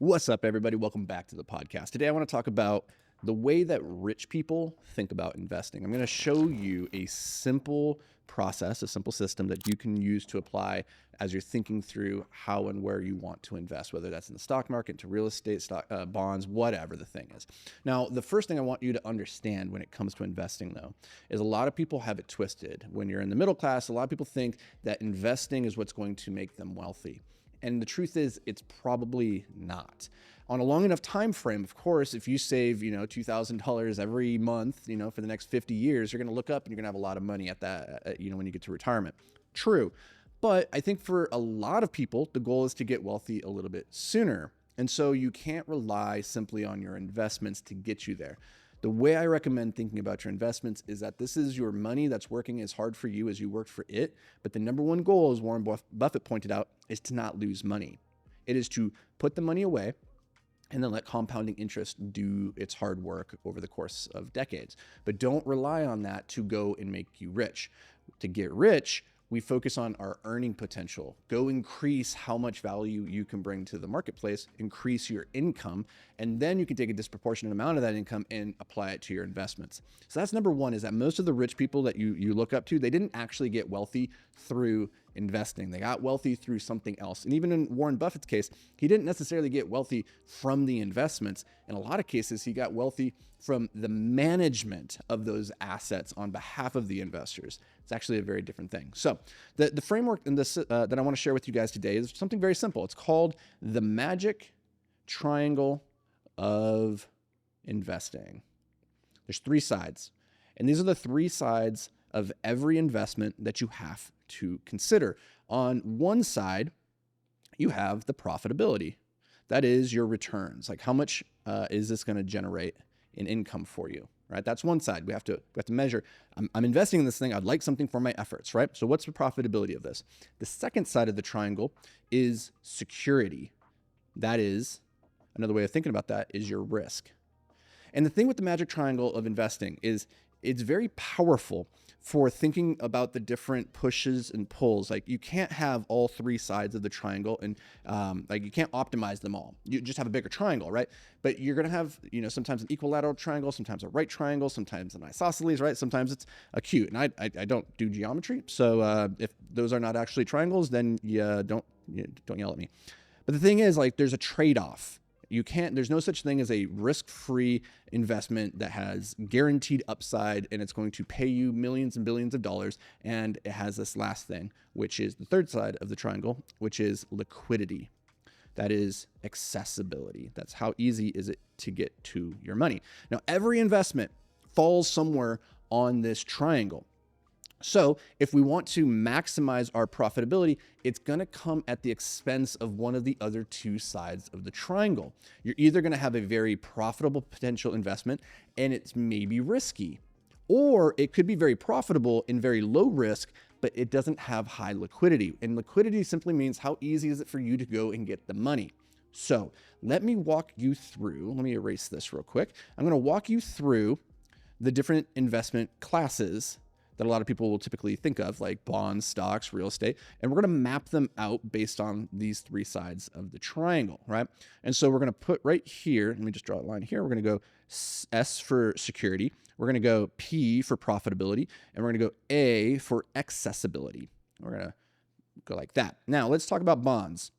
What's up, everybody? Welcome back to the podcast. Today, I want to talk about the way that rich people think about investing. I'm going to show you a simple process, a simple system that you can use to apply as you're thinking through how and where you want to invest, whether that's in the stock market, to real estate, stock, bonds, whatever the thing is. Now, the first thing I want you to understand when it comes to investing, though, is a lot of people have it twisted. When you're in the middle class, a lot of people think that investing is what's going to make them wealthy. And the truth is, it's probably not. On a long enough time frame, of course, if you save, $2,000 every month, for the next 50 years, you're going to look up and you're going to have a lot of money at that, when you get to retirement. True. But I think for a lot of people, the goal is to get wealthy a little bit sooner. And so you can't rely simply on your investments to get you there. The way I recommend thinking about your investments is that this is your money that's working as hard for you as you worked for it. But the number one goal, as Warren Buffett pointed out, is to not lose money. It is to put the money away and then let compounding interest do its hard work over the course of decades. But don't rely on that to go and make you rich. To get rich, we focus on our earning potential. Go increase how much value you can bring to the marketplace, increase your income, and then you can take a disproportionate amount of that income and apply it to your investments. So that's number one, is that most of the rich people that you look up to, they didn't actually get wealthy through investing. They got wealthy through something else. And even in Warren Buffett's case, he didn't necessarily get wealthy from the investments. In a lot of cases, he got wealthy from the management of those assets on behalf of the investors. It's actually a very different thing. So the framework in this that I want to share with you guys today is something very simple. It's called the magic triangle of investing. There's three sides, and these are the three sides of every investment that you have to consider. On one side, you have the profitability. That is your returns. Like, how much is this going to generate in income for you, right? That's one side. We have to measure. I'm investing in this thing. I'd like something for my efforts, right? So what's the profitability of this? The second side of the triangle is security. That is, another way of thinking about that is your risk. And the thing with the magic triangle of investing is it's very powerful for thinking about the different pushes and pulls. Like, you can't have all three sides of the triangle, and you can't optimize them all. You just have a bigger triangle, right? But you're going to have, sometimes an equilateral triangle, sometimes a right triangle, sometimes an isosceles, right? Sometimes it's acute. And I don't do geometry, so if those are not actually triangles, then don't yell at me. But the thing is, there's a trade-off. There's no such thing as a risk-free investment that has guaranteed upside and it's going to pay you millions and billions of dollars. And it has this last thing, which is the third side of the triangle, which is liquidity. That is accessibility. That's how easy is it to get to your money. Now, every investment falls somewhere on this triangle. So if we want to maximize our profitability, it's going to come at the expense of one of the other two sides of the triangle. You're either going to have a very profitable potential investment and it's maybe risky, or it could be very profitable and very low risk, but it doesn't have high liquidity. And liquidity simply means how easy is it for you to go and get the money. So let me walk you through, let me erase this real quick. I'm going to walk you through the different investment classes that a lot of people will typically think of, like bonds, stocks, real estate. And we're going to map them out based on these three sides of the triangle, right? And so we're going to put right here, let me just draw a line here. We're going to go S for security. We're going to go P for profitability. And we're going to go A for accessibility. We're going to go like that. Now let's talk about bonds.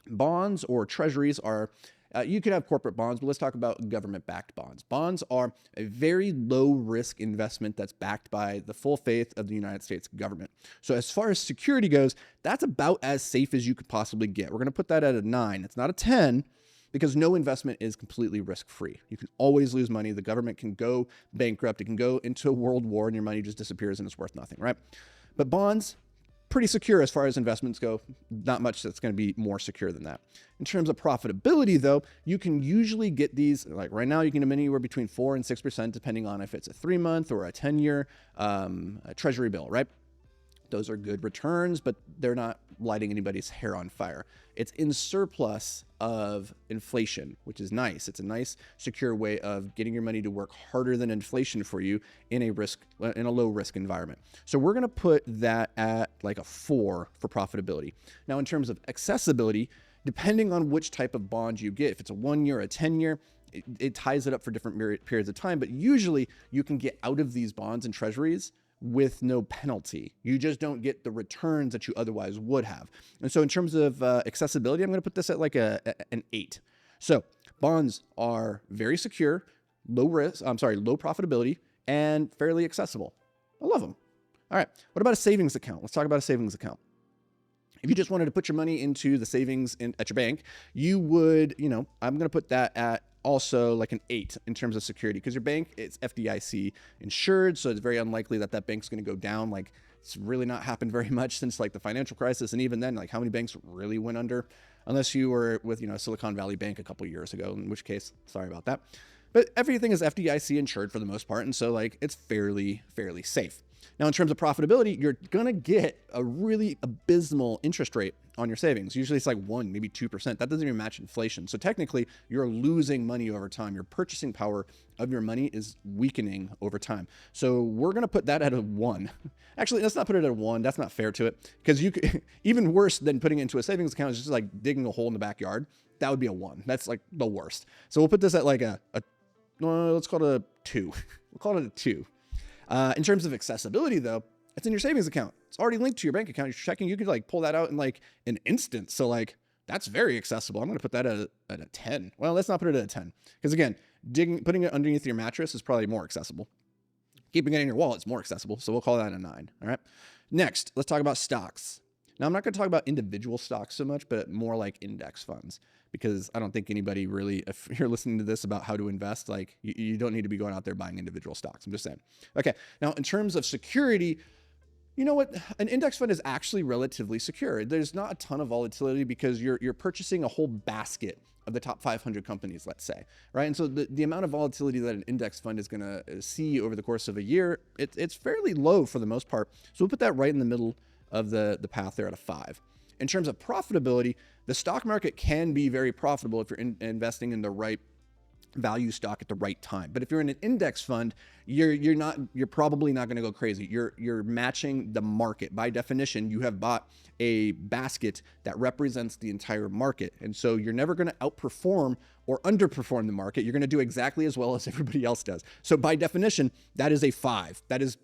Bonds or treasuries are you could have corporate bonds, but let's talk about government-backed bonds. Bonds are a very low-risk investment that's backed by the full faith of the United States government. So as far as security goes, that's about as safe as you could possibly get. We're going to put that at a 9. It's not a 10 because no investment is completely risk-free. You can always lose money. The government can go bankrupt. It can go into a world war and your money just disappears and it's worth nothing, right? But bonds, pretty secure as far as investments go. Not much that's going to be more secure than that. In terms of profitability, though, you can usually get these, like right now, you can get them anywhere between 4 and 6%, depending on if it's a 3-month or a 10-year treasury bill, right? Those are good returns, but they're not lighting anybody's hair on fire. It's in surplus of inflation, which is nice. It's a nice, secure way of getting your money to work harder than inflation for you in a low risk environment. So we're going to put that at like a 4 for profitability. Now, in terms of accessibility, depending on which type of bond you get. If it's a 1 year, a 10 year, it ties it up for different periods of time. But usually you can get out of these bonds and treasuries with no penalty. You just don't get the returns that you otherwise would have. And so in terms of accessibility, I'm going to put this at like an 8. So bonds are very secure, low profitability, and fairly accessible. I love them. All right. What about a savings account? Let's talk about a savings account. If you just wanted to put your money into the savings at your bank, you would, I'm going to put that at also like an 8 in terms of security, because your bank is FDIC insured. So it's very unlikely that bank's going to go down. Like, it's really not happened very much since like the financial crisis. And even then, like, how many banks really went under, unless you were with, Silicon Valley Bank a couple years ago, in which case, sorry about that. But everything is FDIC insured for the most part. And so like, it's fairly safe. Now, in terms of profitability, you're going to get a really abysmal interest rate on your savings. Usually it's like 1, maybe 2%. That doesn't even match inflation. So technically you're losing money over time. Your purchasing power of your money is weakening over time. So we're going to put that at a 1. Actually, let's not put it at a 1. That's not fair to it, because you could, even worse than putting it into a savings account is just like digging a hole in the backyard. That would be a 1. That's like the worst. So we'll put this at like let's call it a 2. We'll call it a 2. In terms of accessibility, though, it's in your savings account. It's already linked to your bank account. You're checking. You could like pull that out in like an instant. So like, that's very accessible. I'm going to put that at a 10. Well, let's not put it at a 10, because again, putting it underneath your mattress is probably more accessible. Keeping it in your wallet is more accessible. So we'll call that a 9. All right. Next, let's talk about stocks. Now, I'm not going to talk about individual stocks so much, but more like index funds, because I don't think anybody really, if you're listening to this about how to invest, like you don't need to be going out there buying individual stocks. I'm just saying. Okay. Now, in terms of security, you know what? An index fund is actually relatively secure. There's not a ton of volatility because you're purchasing a whole basket of the top 500 companies, let's say, right? And so the amount of volatility that an index fund is going to see over the course of a year, it's fairly low for the most part. So we'll put that right in the middle of the path there at a 5. In terms of profitability, the stock market can be very profitable if you're investing in the right value stock at the right time. But if you're in an index fund, you're probably not going to go crazy. You're matching the market. By definition, you have bought a basket that represents the entire market. And so you're never going to outperform or underperform the market. You're going to do exactly as well as everybody else does. So by definition, that is a 5. That is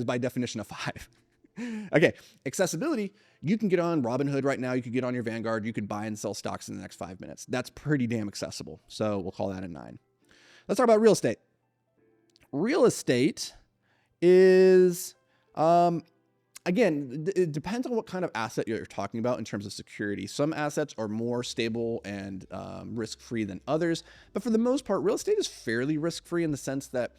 by definition a 5. Okay, accessibility. You can get on Robinhood right now. You could get on your Vanguard. You could buy and sell stocks in the next 5 minutes. That's pretty damn accessible. So we'll call that a 9. Let's talk about real estate. Real estate is, again, it depends on what kind of asset you're talking about in terms of security. Some assets are more stable and risk-free than others. But for the most part, real estate is fairly risk-free in the sense that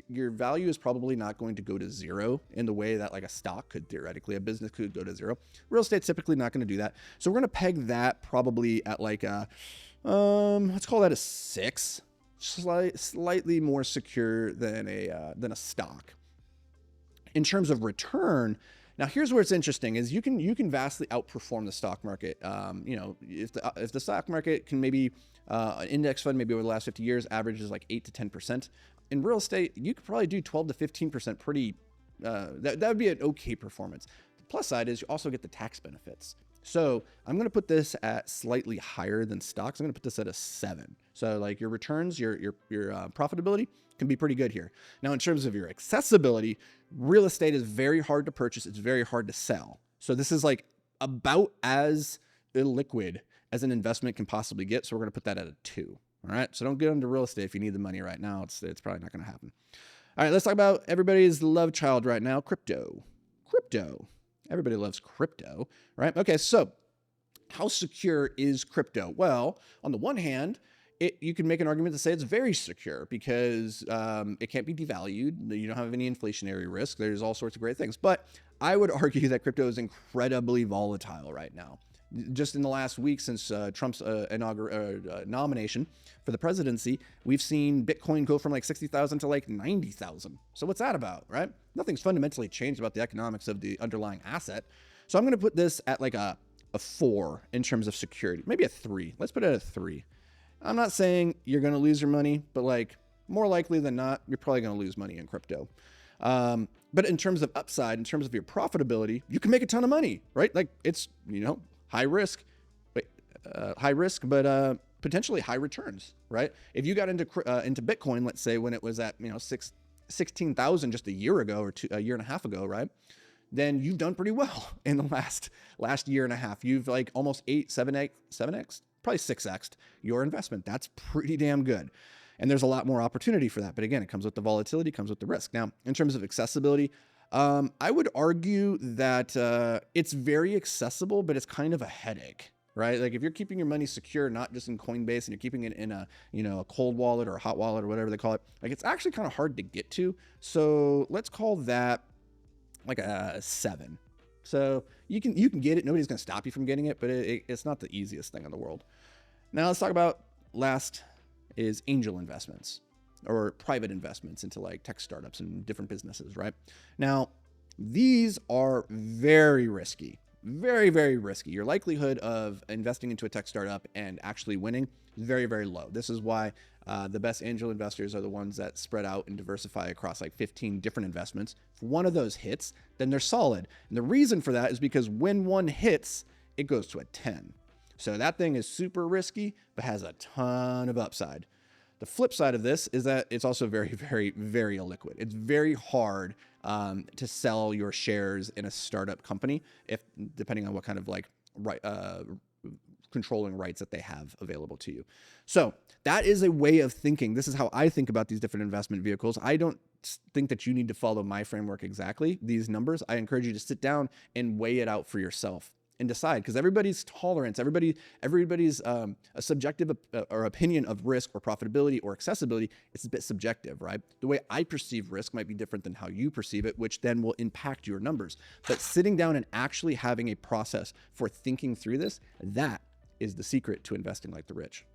your value is probably not going to go to zero in the way that like a stock could theoretically, a business could go to zero. Real estate's typically not going to do that. So we're going to peg that probably at like a, let's call that a 6, slightly more secure than a stock. In terms of return, now here's where it's interesting: is you can vastly outperform the stock market. If the stock market can maybe an index fund maybe over the last 50 years averages like 8 to 10%. In real estate, you could probably do 12 to 15%. Pretty that would be an okay performance. The plus side is you also get the tax benefits. So I'm going to put this at slightly higher than stocks. I'm going to put this at a 7. So like your returns, your profitability can be pretty good here. Now, in terms of your accessibility, real estate is very hard to purchase. It's very hard to sell. So this is like about as illiquid as an investment can possibly get. So we're going to put that at a 2. All right. So don't get into real estate if you need the money right now. It's probably not going to happen. All right. Let's talk about everybody's love child right now. Crypto. Everybody loves crypto, right? Okay, so how secure is crypto? Well, on the one hand, you can make an argument to say it's very secure because it can't be devalued. You don't have any inflationary risk. There's all sorts of great things. But I would argue that crypto is incredibly volatile right now. Just in the last week since Trump's nomination for the presidency, we've seen Bitcoin go from like 60,000 to like 90,000. So what's that about, right? Nothing's fundamentally changed about the economics of the underlying asset. So I'm going to put this at like a 4 in terms of security, maybe a 3. Let's put it at a 3. I'm not saying you're going to lose your money, but like more likely than not, you're probably going to lose money in crypto. But in terms of upside, in terms of your profitability, you can make a ton of money, right? Like it's, high risk, high risk, but potentially high returns, right? If you got into Bitcoin, let's say when it was at 16,000 just a year ago or a year and a half ago, right? Then you've done pretty well in the last year and a half. You've like almost 7x, probably 6x your investment. That's pretty damn good. And there's a lot more opportunity for that. But again, it comes with the volatility, comes with the risk. Now, in terms of accessibility, I would argue that it's very accessible, but it's kind of a headache, right? Like if you're keeping your money secure, not just in Coinbase, and you're keeping it in a a cold wallet or a hot wallet or whatever they call it, like it's actually kind of hard to get to. So let's call that like a 7. So you can get it. Nobody's going to stop you from getting it, but it's not the easiest thing in the world. Now let's talk about last is angel investments or private investments into like tech startups and different businesses, right? Now, these are very risky, very, very risky. Your likelihood of investing into a tech startup and actually winning is very, very low. This is why the best angel investors are the ones that spread out and diversify across like 15 different investments. If one of those hits, then they're solid. And the reason for that is because when one hits, it goes to a 10. So that thing is super risky, but has a ton of upside. The flip side of this is that it's also very, very, very illiquid. It's very hard to sell your shares in a startup company, depending on what kind of like controlling rights that they have available to you. So that is a way of thinking. This is how I think about these different investment vehicles. I don't think that you need to follow my framework exactly, these numbers. I encourage you to sit down and weigh it out for yourself and decide, because everybody's tolerance, everybody's a subjective or opinion of risk or profitability or accessibility, it's a bit subjective, right? The way I perceive risk might be different than how you perceive it, which then will impact your numbers. But sitting down and actually having a process for thinking through this, that is the secret to investing like the rich.